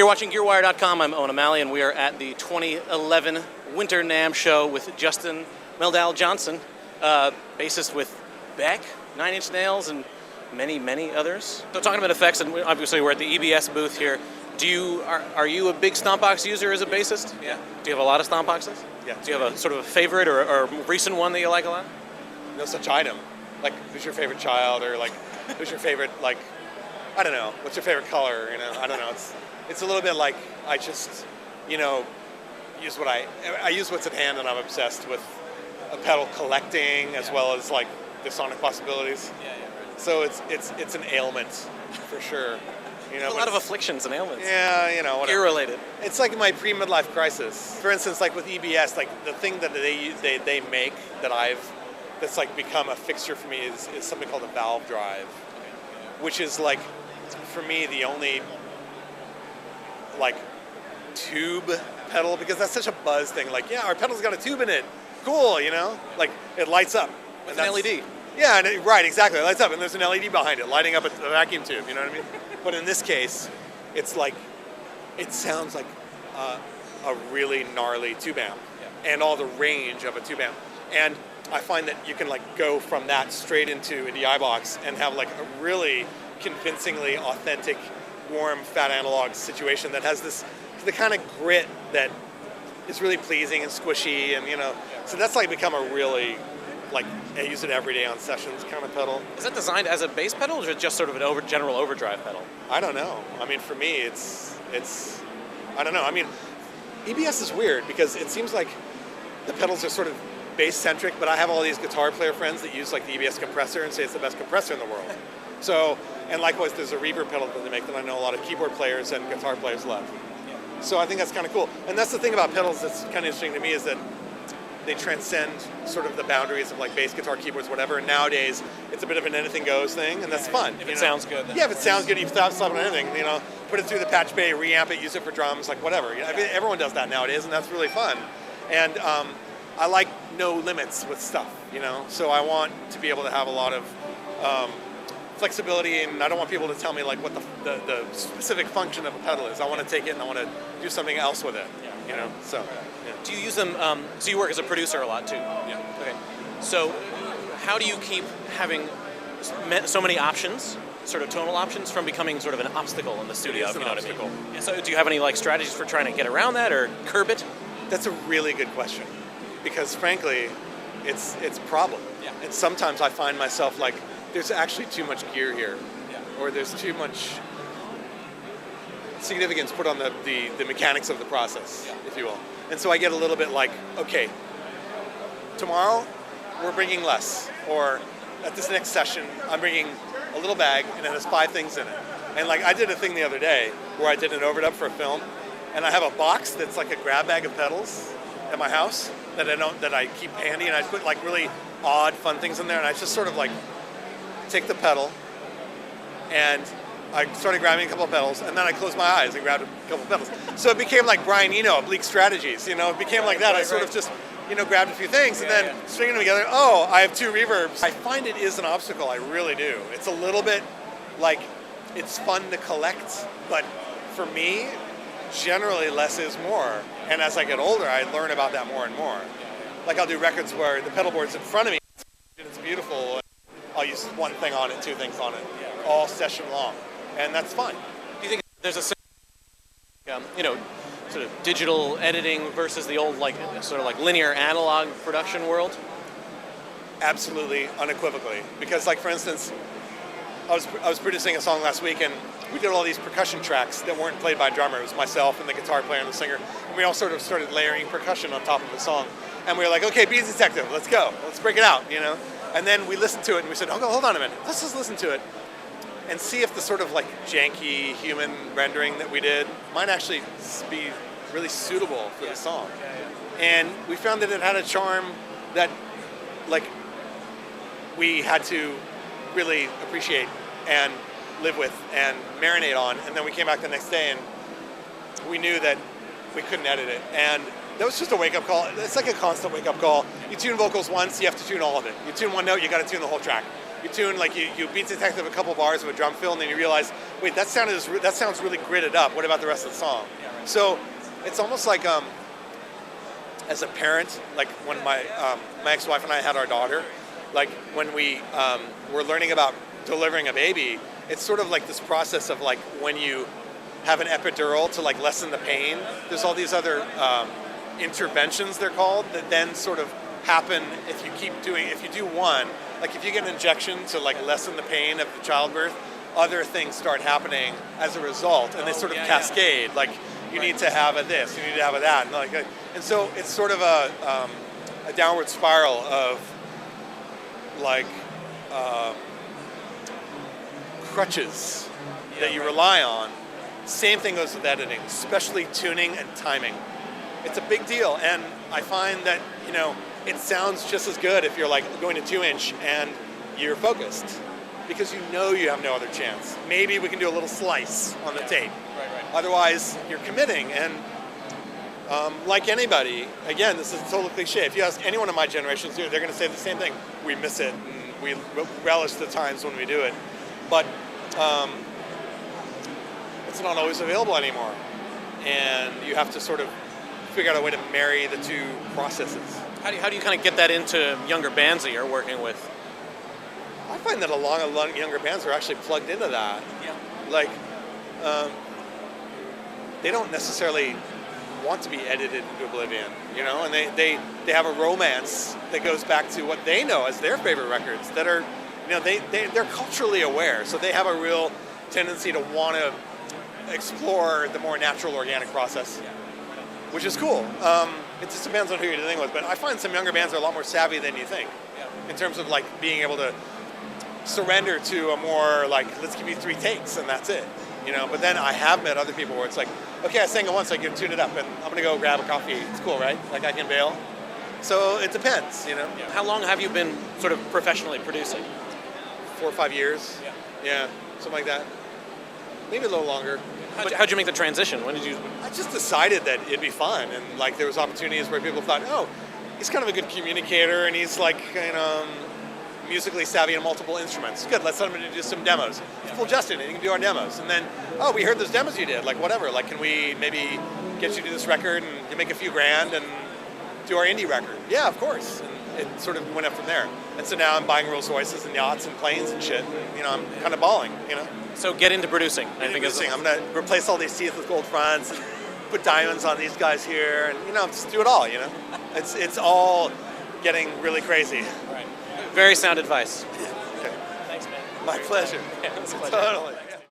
watching GearWire.com. I'm Owen O'Malley, and we are at the 2011 Winter NAMM show with Justin Meldal-Johnsen, bassist with Beck, Nine Inch Nails, and many, many others. So talking about effects, and obviously we're at the EBS booth here. Are you a big Stompbox user as a bassist? Yeah. Do you have a lot of Stompboxes? Yeah. Do you have a sort of a favorite or recent one that you like a lot? No such item. Like, who's your favorite child, or like, who's your favorite, like, I don't know, what's your favorite color, you know, I don't know. It's a little bit like, I just, you know, use what I use what's at hand, and I'm obsessed with a pedal collecting as well as like the sonic possibilities. Yeah, right. So it's an ailment for sure. You know, a lot of afflictions and ailments. Yeah, you know, whatever. Gear-related. It's like my pre-midlife crisis. For instance, like with EBS, like the thing that they make that's like become a fixture for me is something called a valve drive, which is like, for me, the only like tube pedal, because that's such a buzz thing. Like, yeah, our pedal's got a tube in it. Cool, you know? Like, it lights up. With an LED. Yeah, right, exactly. It lights up, and there's an LED behind it, lighting up a vacuum tube, you know what I mean? But in this case, it's like, it sounds like a really gnarly tube amp, and all the range of a tube amp. And I find that you can like go from that straight into a DI box and have like a really convincingly authentic, warm, fat analog situation that has the kind of grit that is really pleasing and squishy, and you know, so that's like become a really, like, I use it every day on sessions kind of pedal. Is that designed as a bass pedal, or just sort of an general overdrive pedal? I don't know. I mean, for me, it's I don't know. I mean, EBS is weird because it seems like the pedals are sort of bass-centric, but I have all these guitar player friends that use like the EBS compressor and say it's the best compressor in the world. So, and likewise, there's a reverb pedal that they make that I know a lot of keyboard players and guitar players love. So I think that's kind of cool. And that's the thing about pedals that's kind of interesting to me, is that they transcend sort of the boundaries of like bass, guitar, keyboards, whatever. And nowadays, it's a bit of an anything goes thing, and that's fun. If it sounds good. Yeah, if it sounds good, you slap on anything, you know, put it through the patch bay, reamp it, use it for drums, like whatever. You know, I mean, everyone does that nowadays, and that's really fun. And I like no limits with stuff, you know, so I want to be able to have a lot of flexibility, and I don't want people to tell me like what the specific function of a pedal is. I want to take it and I want to do something else with it, you know, so. Yeah. Do you use them, so you work as a producer a lot too? Yeah. Okay. So how do you keep having so many options, sort of tonal options, from becoming sort of an obstacle in the studio? It is an obstacle. What I mean? Yeah, so do you have any like strategies for trying to get around that or curb it? That's a really good question, because frankly, it's a problem. Yeah. And sometimes I find myself like, there's actually too much gear here, or there's too much significance put on the mechanics of the process, if you will. And so I get a little bit like, okay, tomorrow we're bringing less, or at this next session I'm bringing a little bag and it has 5 things in it. And like I did a thing the other day where I did an overdub for a film, and I have a box that's like a grab bag of pedals at my house that I keep handy, and I put like really odd, fun things in there, and I just sort of like take the pedal, and I started grabbing a couple of pedals, and then I closed my eyes and grabbed a couple of pedals. So it became like Brian Eno, Oblique Strategies, you know, it became like that. I sort of just, you know, grabbed a few things and then stringing them together. Oh, I have 2 reverbs. I find it is an obstacle, I really do. It's a little bit like, it's fun to collect, but for me, generally less is more. And as I get older, I learn about that more and more. Like I'll do records where the pedal board's in front of me, and it's beautiful. I'll use 1 thing on it, 2 things on it, all session long, and that's fun. Do you think there's a, you know, sort of digital editing versus the old, like, sort of like linear analog production world? Absolutely, unequivocally. Because, like, for instance, I was producing a song last week, and we did all these percussion tracks that weren't played by a drummer. It was myself and the guitar player and the singer, and we all sort of started layering percussion on top of the song. And we were like, okay, Beat Detective, let's go, let's break it out, you know? And then we listened to it and we said, hold on a minute, let's just listen to it and see if the sort of like janky human rendering that we did might actually be really suitable for the song. And we found that it had a charm that like we had to really appreciate and live with and marinate on. And then we came back the next day and we knew that we couldn't edit it. And that was just a wake-up call. It's like a constant wake-up call. You tune vocals once, you have to tune all of it. You tune one note, you got to tune the whole track. You tune, like you beat detective a couple bars of a drum fill, and then you realize, wait, that sounds really gridded up. What about the rest of the song? Yeah, right. So it's almost like as a parent, like when my ex-wife and I had our daughter, like when we were learning about delivering a baby, it's sort of like this process of like when you have an epidural to like lessen the pain. There's all these other interventions, they're called, that then sort of happen if you do one, like if you get an injection to like lessen the pain of the childbirth, other things start happening as a result, and they sort of cascade. Like you need to have a this, you need to have a that, and so it's sort of a downward spiral of like crutches that you rely on. Same thing goes with editing, especially tuning and timing. It's a big deal, and I find that, you know, it sounds just as good if you're like going to 2-inch and you're focused, because you know you have no other chance. Maybe we can do a little slice on the tape. Right. Otherwise, you're committing, and like anybody, again, this is a total cliche. If you ask anyone of my generation, they're going to say the same thing. We miss it, and we relish the times when we do it, but it's not always available anymore, and you have to sort of figure out a way to marry the two processes. How do you kind of get that into younger bands that you're working with? I find that a lot of younger bands are actually plugged into that. Yeah. Like, they don't necessarily want to be edited into oblivion, you know, and they have a romance that goes back to what they know as their favorite records that are, you know, they're culturally aware, so they have a real tendency to want to explore the more natural, organic process, which is cool. It just depends on who you're dealing with, but I find some younger bands are a lot more savvy than you think, in terms of like being able to surrender to a more like, let's give you 3 takes and that's it, you know. But then I have met other people where it's like, okay, I sang it once, I can tune it up, and I'm gonna go grab a coffee. It's cool, right? Like I can bail. So it depends, you know. Yeah. How long have you been sort of professionally producing? 4 or 5 years. Yeah, something like that. Maybe a little longer. How'd you make the transition? When did you? I just decided that it'd be fun, and like there was opportunities where people thought, oh, he's kind of a good communicator, and he's like, you know, musically savvy in multiple instruments. Good, let's let him do some demos. Let's pull Justin, and he can do our demos. And then, oh, we heard those demos you did. Like whatever. Like, can we maybe get you to do this record and you make a few grand and do our indie record? Yeah, of course. And it sort of went up from there. And so now I'm buying Rolls Royces and yachts and planes and shit. And, you know, I'm kind of balling. You know. So get into producing. I'm gonna replace all these teeth with gold fronts and put diamonds on these guys here, and you know, just do it all. You know, it's all getting really crazy. Right. Very sound advice. Okay. Thanks, man. My pleasure. Yeah, it's a pleasure. Totally.